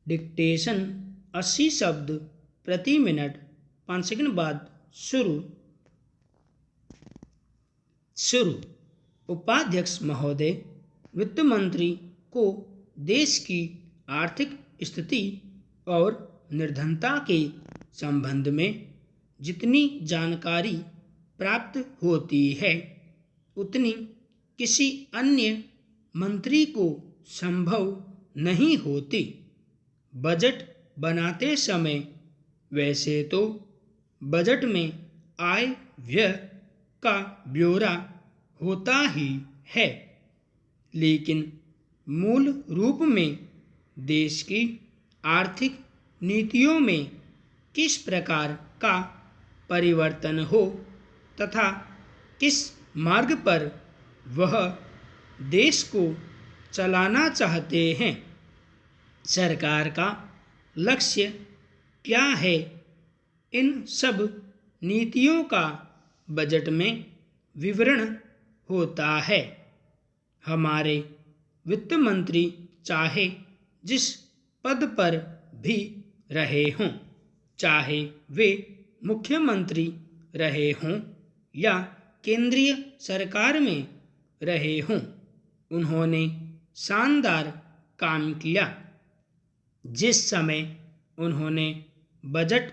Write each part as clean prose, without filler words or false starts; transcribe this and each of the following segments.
Dictation 80 शब्द प्रति minute. 5 second बाद शुरू। उपाध्यक्ष महोदय, वित्त मंत्री को देश की आर्थिक स्थिति और निर्धनता के संबंध में जितनी जानकारी प्राप्त होती है उतनी किसी अन्य मंत्री को संभव नहीं होती। बजट बनाते समय वैसे तो बजट में आय व्यय का ब्यौरा होता ही है, लेकिन मूल रूप में देश की आर्थिक नीतियों में किस प्रकार का परिवर्तन हो तथा किस मार्ग पर वह देश को चलाना चाहते हैं, सरकार का लक्ष्य क्या है, इन सब नीतियों का बजट में विवरण होता है। हमारे वित्त मंत्री चाहे जिस पद पर भी रहे हों, चाहे वे मुख्यमंत्री रहे हों या केंद्रीय सरकार में रहे हों, उन्होंने शानदार काम किया। जिस समय उन्होंने बजट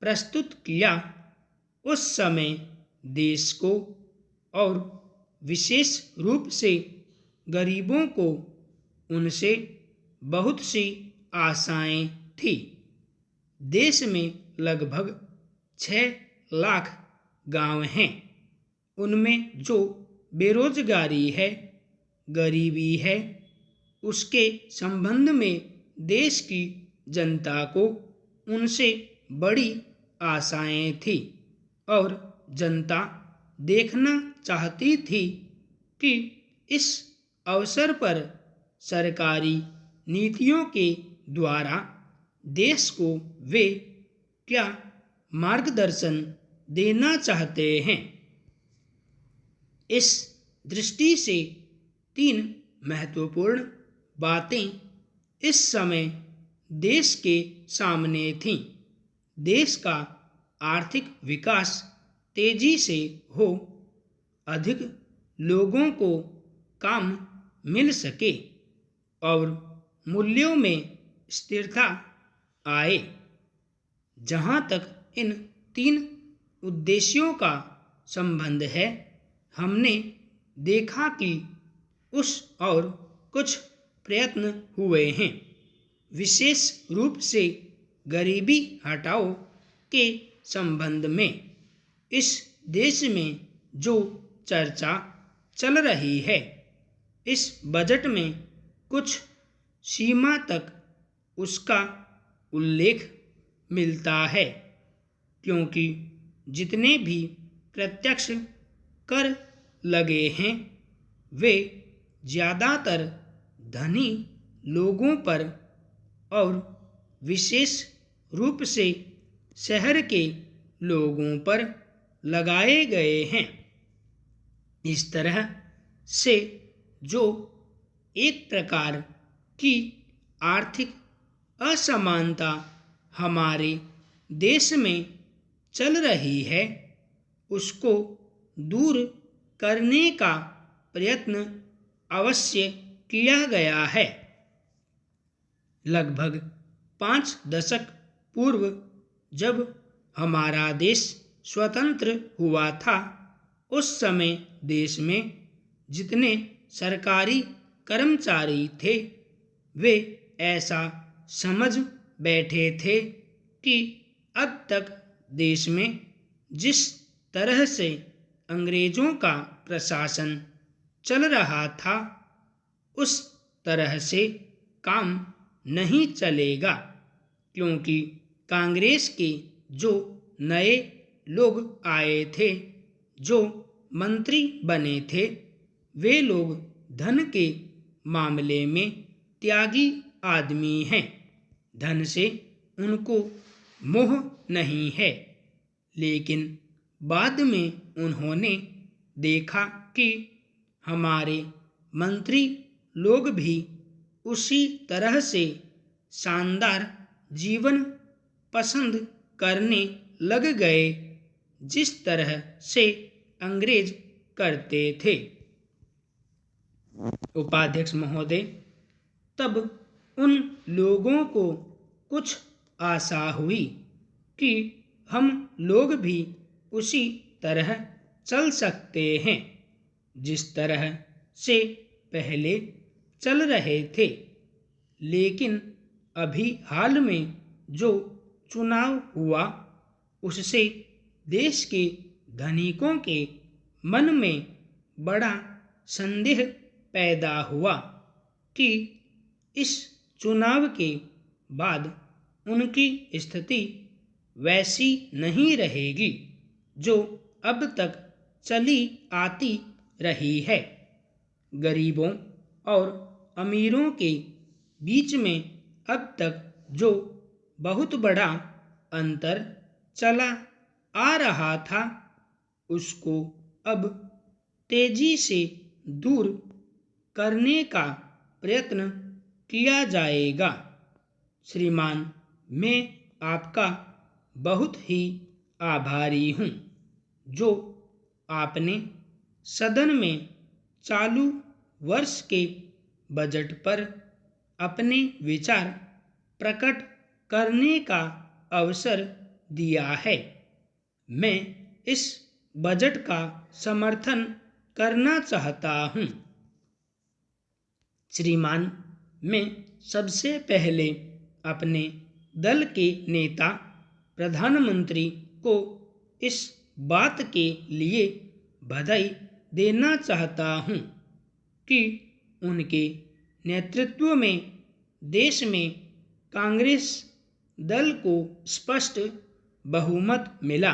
प्रस्तुत किया उस समय देश को और विशेष रूप से गरीबों को उनसे बहुत सी आशाएं थी। देश में लगभग 6 लाख गांव हैं। उनमें जो बेरोजगारी है, गरीबी है, उसके संबंध में देश की जनता को उनसे बड़ी आशाएं थी और जनता देखना चाहती थी कि इस अवसर पर सरकारी नीतियों के द्वारा देश को वे क्या मार्गदर्शन देना चाहते हैं। इस दृष्टि से 3 महत्वपूर्ण बातें इस समय देश के सामने थीं। देश का आर्थिक विकास तेजी से हो, अधिक लोगों को काम मिल सके और मूल्यों में स्थिरता आए। जहाँ तक इन 3 उद्देश्यों का संबंध है, हमने देखा कि उस और कुछ प्रयत्न हुए हैं। विशेष रूप से गरीबी हटाओ के संबंध में इस देश में जो चर्चा चल रही है, इस बजट में कुछ सीमा तक उसका उल्लेख मिलता है, क्योंकि जितने भी प्रत्यक्ष कर लगे हैं वे ज़्यादातर धनी लोगों पर और विशेष रूप से शहर के लोगों पर लगाए गए हैं। इस तरह से जो एक प्रकार की आर्थिक असमानता हमारे देश में चल रही है, उसको दूर करने का प्रयत्न अवश्य किया गया है। लगभग 5 दशक पूर्व जब हमारा देश स्वतंत्र हुआ था, उस समय देश में जितने सरकारी कर्मचारी थे वे ऐसा समझ बैठे थे कि अब तक देश में जिस तरह से अंग्रेजों का प्रशासन चल रहा था उस तरह से काम नहीं चलेगा, क्योंकि कांग्रेस के जो नए लोग आए थे, जो मंत्री बने थे, वे लोग धन के मामले में त्यागी आदमी हैं। धन से उनको मोह नहीं है, लेकिन बाद में उन्होंने देखा कि हमारे मंत्री लोग भी उसी तरह से शानदार जीवन पसंद करने लग गए, जिस तरह से अंग्रेज करते थे। उपाध्यक्ष महोदय, तब उन लोगों को कुछ आशा हुई कि हम लोग भी उसी तरह चल सकते हैं जिस तरह से पहले चल रहे थे। लेकिन अभी हाल में जो चुनाव हुआ, उससे देश के धनिकों के मन में बड़ा संदेह पैदा हुआ कि इस चुनाव के बाद उनकी स्थिति वैसी नहीं रहेगी जो अब तक चली आती रही है। गरीबों और अमीरों के बीच में अब तक जो बहुत बड़ा अंतर चला आ रहा था, उसको अब तेजी से दूर करने का प्रयत्न किया जाएगा। श्रीमान, मैं आपका बहुत ही आभारी हूँ जो आपने सदन में चालू वर्ष के बजट पर अपने विचार प्रकट करने का अवसर दिया है। मैं इस बजट का समर्थन करना चाहता हूँ। श्रीमान, मैं सबसे पहले अपने दल के नेता प्रधानमंत्री को इस बात के लिए बधाई देना चाहता हूँ कि उनके नेतृत्व में देश में कांग्रेस दल को स्पष्ट बहुमत मिला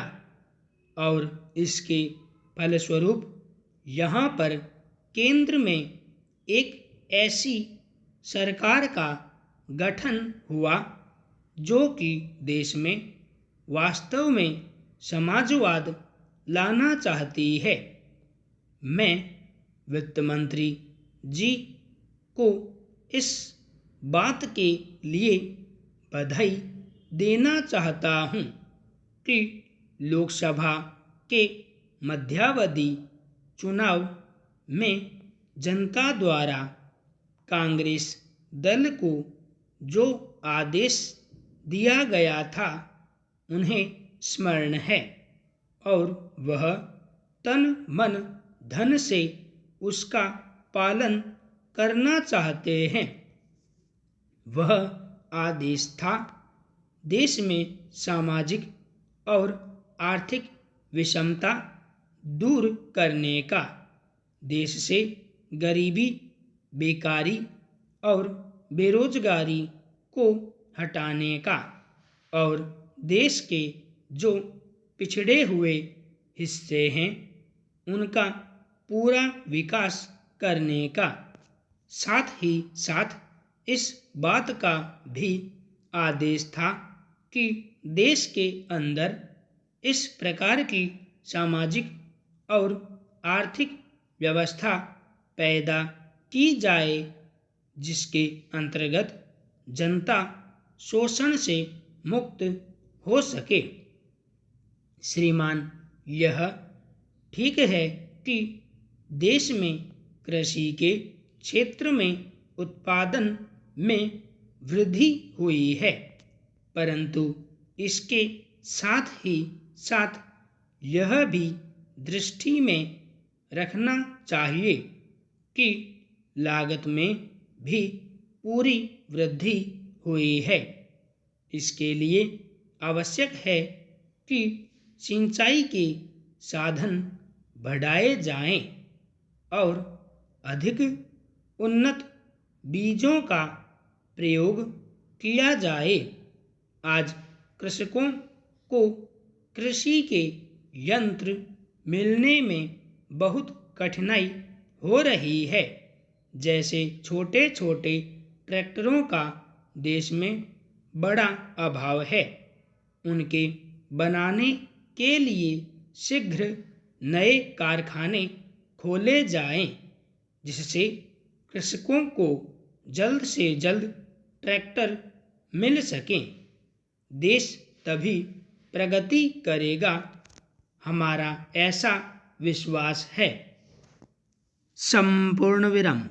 और इसके फलस्वरूप यहाँ पर केंद्र में एक ऐसी सरकार का गठन हुआ जो कि देश में वास्तव में समाजवाद लाना चाहती है। मैं वित्त मंत्री जी को इस बात के लिए बधाई देना चाहता हूँ कि लोकसभा के मध्यावधि चुनाव में जनता द्वारा कांग्रेस दल को जो आदेश दिया गया था उन्हें स्मरण है और वह तन मन धन से उसका पालन करना चाहते हैं। वह आदेश था देश में सामाजिक और आर्थिक विषमता दूर करने का, देश से गरीबी, बेकारी और बेरोजगारी को हटाने का और देश के जो पिछड़े हुए हिस्से हैं उनका पूरा विकास करने का, साथ ही साथ इस बात का भी आदेश था कि देश के अंदर इस प्रकार की सामाजिक और आर्थिक व्यवस्था पैदा की जाए जिसके अंतर्गत जनता शोषण से मुक्त हो सके। श्रीमान, यह ठीक है कि देश में कृषि के क्षेत्र में उत्पादन में वृद्धि हुई है, परंतु इसके साथ ही साथ यह भी दृष्टि में रखना चाहिए कि लागत में भी पूरी वृद्धि हुई है। इसके लिए आवश्यक है कि सिंचाई के साधन बढ़ाए जाएं और अधिक उन्नत बीजों का प्रयोग किया जाए। आज कृषकों को कृषि के यंत्र मिलने में बहुत कठिनाई हो रही है। जैसे छोटे छोटे ट्रैक्टरों का देश में बड़ा अभाव है। उनके बनाने के लिए शीघ्र नए कारखाने खोले जाएं, जिससे कृषकों को जल्द से जल्द ट्रैक्टर मिल सकें। देश तभी प्रगति करेगा, हमारा ऐसा विश्वास है। संपूर्ण विराम।